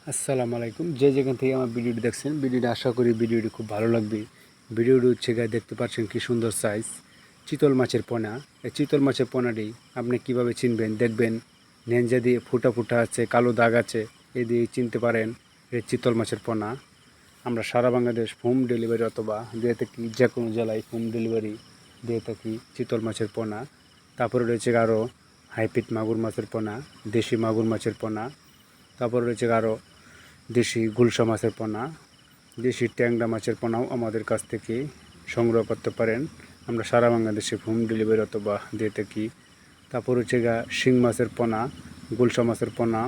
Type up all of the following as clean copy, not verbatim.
আসসালামু আলাইকুম। যে যেখান থেকে আমার ভিডিওটি দেখছেন, ভিডিওটি আশা করি ভিডিওটি খুব ভালো লাগবে। ভিডিওটি হচ্ছে গায়ে দেখতে পাচ্ছেন কি সুন্দর সাইজ চিতল মাছের পোনা। এই চিতল মাছের পোনাটি আপনি কিভাবে চিনবেন দেখবেন, নেঞ্জা দিয়ে ফুটা ফুটা আছে, কালো দাগ আছে, এই দিয়ে চিনতে পারেন এই চিতল মাছের পোনা। আমরা সারা বাংলাদেশ হোম ডেলিভারি অথবা দিয়ে থাকি, যে কোনো জেলায় হোম ডেলিভারি দিয়ে থাকি চিতল মাছের পোনা। তারপরে রয়েছে আরও হাইব্রিড মাগুর মাছের পোনা, দেশি মাগুর মাছের পোনা। তারপরে রয়েছে আরও দেশি গুলশা মাছের পোনা, দেশি ট্যাংরা মাছের পোনাও আমাদের কাছ থেকে সংগ্রহ করতে পারেন। আমরা সারা বাংলাদেশে হোম ডেলিভারি অথবা দিয়ে থাকি। তারপর হচ্ছে শিং মাছের পোনা, গুলশা মাছের পোনা।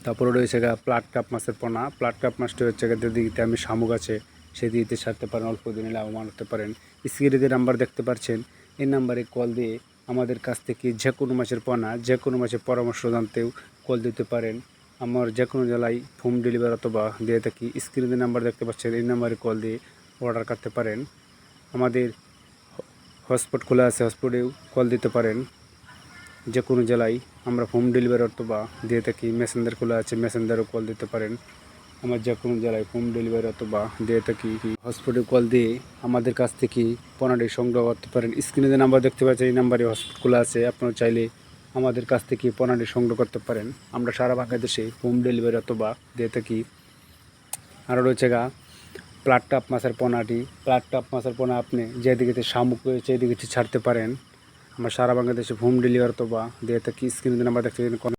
তারপরে রয়েছে প্লাট কাপ মাছের পোনা। প্লাট কাপ মাছটা হচ্ছে দিতে আমি শামুক আছে সেদিকে ছাড়তে পারেন, অল্প দিনে লাভবান হতে পারেন। স্ক্রিনে যে নাম্বার দেখতে পাচ্ছেন, এই নাম্বারে কল দিয়ে আমাদের কাছ থেকে যে কোনো মাছের পোনা, যে কোনো মাছের পরামর্শ জানতেও কল দিতে পারেন। আমার যে কোনো জেলায় হোম ডেলিভারি অথবা দিয়ে থাকি। স্ক্রিনে যে নাম্বার দেখতে পাচ্ছেন, এই নাম্বারে কল দিয়ে অর্ডার করতে পারেন। আমাদের হটস্পট খোলা আছে, হটস্পটেও কল দিতে পারেন। যে কোনো জেলায় আমরা হোম ডেলিভারি অথবা দিয়ে থাকি। মেসেঞ্জার খোলা আছে, মেসেঞ্জারও কল দিতে পারেন। আমার যে কোনো জেলায় হোম ডেলিভারি অথবা দিয়ে থাকি। হটস্পটে কল দিয়ে আমাদের কাছ থেকে পণ্যটি সংগ্রহ করতে পারেন। স্ক্রিনে যে নাম্বার দেখতে পাচ্ছেন, এই নাম্বারে হটস্পট খোলা আছে, আপনারা চাইলে আমাদের কাছ থেকে পণ্যটি সংগ্রহ করতে পারেন। আমরা সারা বাংলাদেশে হোম ডেলিভারি অথবা দিয়ে থাকি। আরও রয়েছে প্লাট কাপ মাছের পোনাটি। প্লাট কাপ মাছের পোনা আপনি যেদিকে শামুক রয়েছে এদিকে ছাড়তে পারেন। আমরা সারা বাংলাদেশে হোম ডেলিভারি অথবা দিয়ে থাকি। স্ক্রিনে নাম্বার দেখতে